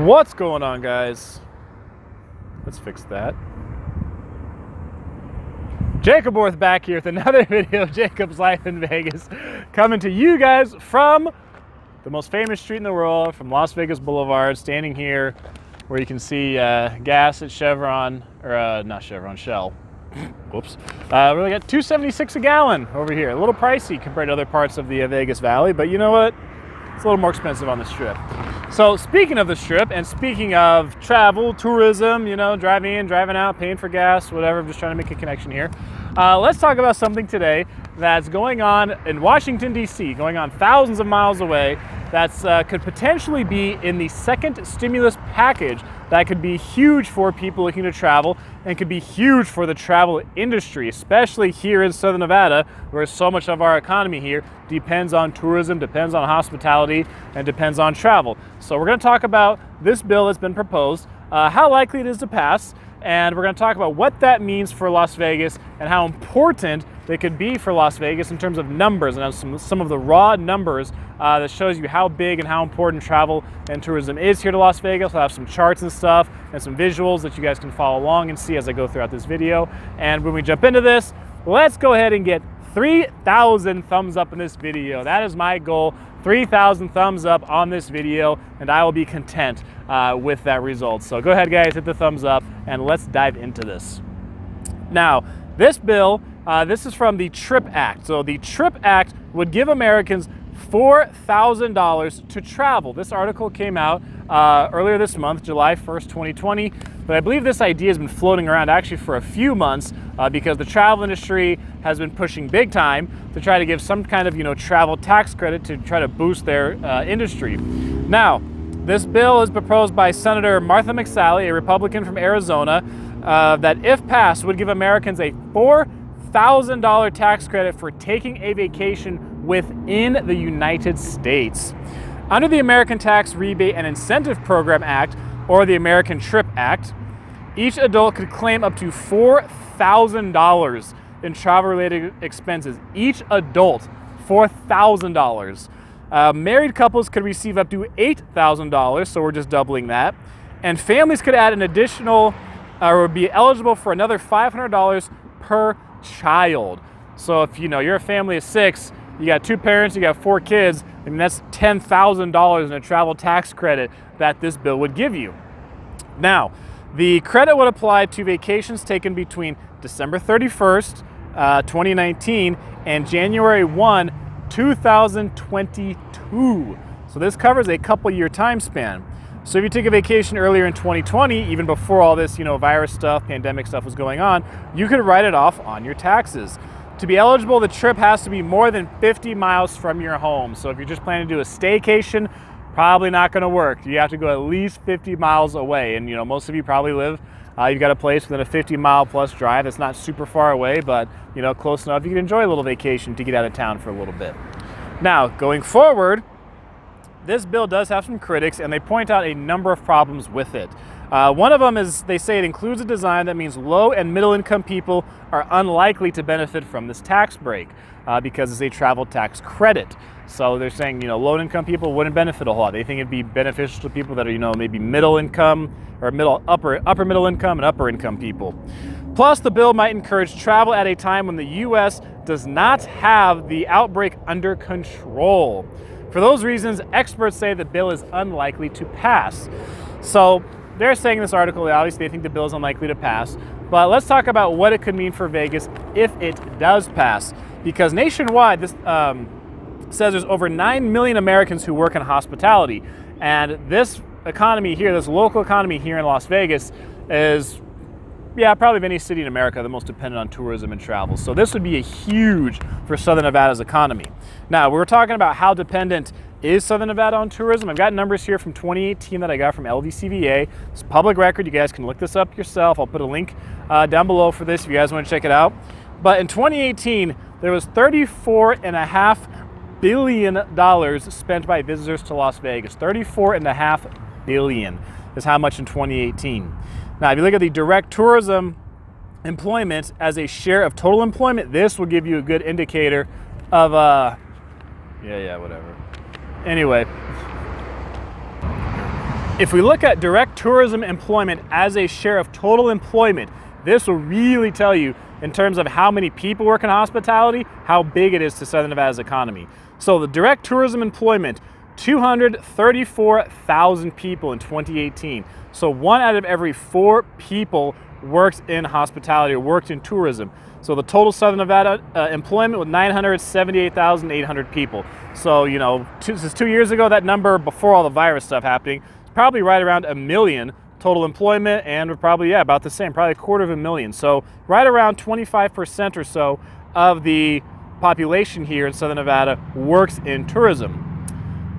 What's going on, guys? Let's fix that. Jacob Worth back here with another video of Jacob's Life in Vegas, coming to you guys from the most famous street in the world, from Las Vegas Boulevard, standing here where you can see gas at Chevron, or not Chevron, Shell. Whoops. We really got $2.76 a gallon over here. A little pricey compared to other parts of the Vegas Valley, but you know what? It's a little more expensive on the Strip. So speaking of the Strip and speaking of travel, tourism, you know, driving in, driving out, paying for gas, whatever, I'm just trying to make a connection here. Let's talk about something today that's going on in Washington, D.C., going on thousands of miles away, that's could potentially be in the second stimulus package that could be huge for people looking to travel and could be huge for the travel industry, especially here in Southern Nevada, where so much of our economy here depends on tourism, depends on hospitality, and depends on travel. So we're going to talk about this bill that's been proposed, how likely it is to pass, and we're going to talk about what that means for Las Vegas and how important they could be for Las Vegas in terms of numbers, and some of the raw numbers that shows you how big and how important travel and tourism is here to Las Vegas. I'll have some charts and stuff and some visuals that you guys can follow along and see as I go throughout this video. And when we jump into this, let's go ahead and get 3,000 thumbs up in this video. That is my goal, 3,000 thumbs up on this video, and I will be content with that result. So go ahead, guys, hit the thumbs up and let's dive into this. Now, this bill, this is from the TRIP Act. So the TRIP Act would give Americans $4,000 to travel. This article came out earlier this month, July 1st, 2020, but I believe this idea has been floating around actually for a few months because the travel industry has been pushing big time to try to give some kind of, travel tax credit to try to boost their industry. Now, this bill is proposed by Senator Martha McSally, a Republican from Arizona, that if passed would give Americans a $4,000 tax credit for taking a vacation within the United States. Under the American Tax Rebate and Incentive Program Act, or the American TRIP Act, each adult could claim up to $4,000 in travel-related expenses. Each adult, $4,000. Married couples could receive up to $8,000, so we're just doubling that. And families could add an additional, or would be eligible for another $500 per child. So if you're a family of 6, you got 2 parents, you got 4 kids, I mean that's $10,000 in a travel tax credit that this bill would give you. Now, the credit would apply to vacations taken between December 31st, 2019 and January 1, 2022. So this covers a couple year time span. So if you took a vacation earlier in 2020, even before all this, virus stuff, pandemic stuff was going on, you could write it off on your taxes. To be eligible, the trip has to be more than 50 miles from your home. So if you're just planning to do a staycation, probably not going to work. You have to go at least 50 miles away. And most of you probably live, you've got a place within a 50-mile plus drive. That's not super far away, but close enough you can enjoy a little vacation to get out of town for a little bit. Now, going forward, this bill does have some critics, and they point out a number of problems with it. One of them is they say it includes a design that means low and middle income people are unlikely to benefit from this tax break because it's a travel tax credit. So they're saying, low income people wouldn't benefit a whole lot. They think it'd be beneficial to people that are, maybe middle income or upper middle income and upper income people. Plus, the bill might encourage travel at a time when the U.S. does not have the outbreak under control. For those reasons, experts say the bill is unlikely to pass. So they're saying in this article that obviously they think the bill is unlikely to pass, but let's talk about what it could mean for Vegas if it does pass. Because nationwide, this says there's over 9 million Americans who work in hospitality. And this economy here, this local economy here in Las Vegas is, probably of any city in America, the most dependent on tourism and travel. So this would be a huge for Southern Nevada's economy. Now, we're talking about how dependent is Southern Nevada on tourism. I've got numbers here from 2018 that I got from LVCVA. It's public record. You guys can look this up yourself. I'll put a link down below for this if you guys want to check it out. But in 2018, there was $34.5 billion spent by visitors to Las Vegas. $34.5 billion is how much in 2018. Now, if you look at the direct tourism employment as a share of total employment, this will give you a good indicator of, whatever. Anyway, If we look at direct tourism employment as a share of total employment, this will really tell you in terms of how many people work in hospitality, how big it is to Southern Nevada's economy. So the direct tourism employment, 234,000 people in 2018. So 1 out of every 4 people worked in hospitality or worked in tourism. So the total Southern Nevada employment was 978,800 people. So, you know, since 2 years ago, that number before all the virus stuff happening, it's probably right around 1 million total employment, and we're probably, about the same, probably 250,000. So right around 25% or so of the population here in Southern Nevada works in tourism.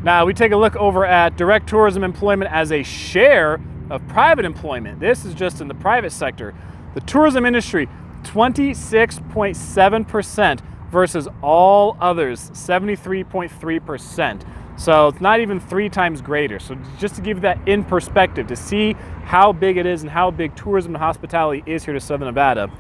Now we take a look over at direct tourism employment as a share of private employment. This is just in the private sector. The tourism industry, 26.7% versus all others, 73.3%. So it's not even 3 times greater. So just to give you that in perspective, to see how big it is and how big tourism and hospitality is here to Southern Nevada.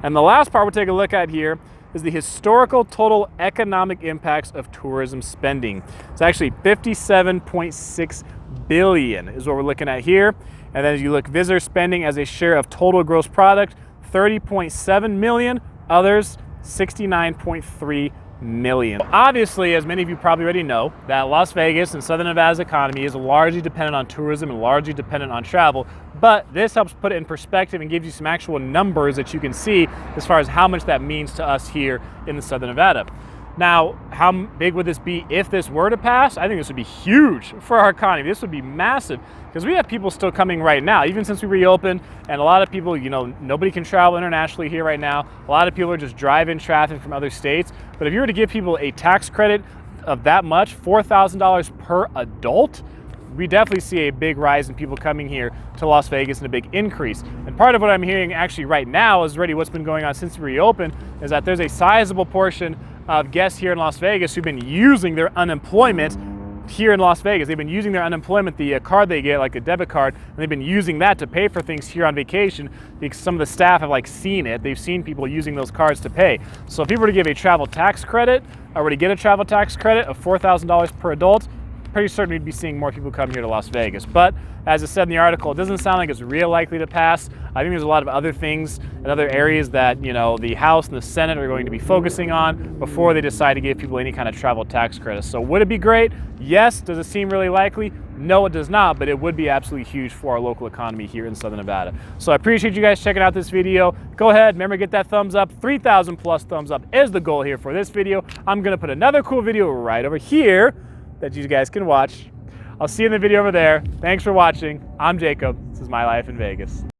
And the last part we'll take a look at here is the historical total economic impacts of tourism spending. It's actually 57.6 billion is what we're looking at here. And then as you look visitor spending as a share of total gross product, 30.7 million, others 69.3 million. Obviously, as many of you probably already know, that Las Vegas and Southern Nevada's economy is largely dependent on tourism and largely dependent on travel, but this helps put it in perspective and gives you some actual numbers that you can see as far as how much that means to us here in the Southern Nevada. Now, how big would this be if this were to pass? I think this would be huge for our economy. This would be massive because we have people still coming right now, even since we reopened, and a lot of people, you know, nobody can travel internationally here right now. A lot of people are just driving traffic from other states. But if you were to give people a tax credit of that much, $4,000 per adult, we definitely see a big rise in people coming here to Las Vegas and a big increase. And part of what I'm hearing actually right now is already what's been going on since we reopened is that there's a sizable portion of guests here in Las Vegas who've been using their unemployment here in Las Vegas. They've been using their unemployment, the card they get, like a debit card, and they've been using that to pay for things here on vacation because some of the staff have seen it. They've seen people using those cards to pay. So if people were to give a travel tax credit, or were to get a travel tax credit of $4,000 per adult, pretty certain we'd be seeing more people come here to Las Vegas. But as I said in the article, it doesn't sound like it's real likely to pass. I think there's a lot of other things and other areas that, you know, the House and the Senate are going to be focusing on before they decide to give people any kind of travel tax credits. So would it be great? Yes. Does it seem really likely? No, it does not, but it would be absolutely huge for our local economy here in Southern Nevada. So I appreciate you guys checking out this video. Go ahead, remember, get that thumbs up. 3,000 plus thumbs up is the goal here for this video. I'm gonna put another cool video right over here that you guys can watch. I'll see you in the video over there. Thanks for watching. I'm Jacob. This is My Life in Vegas.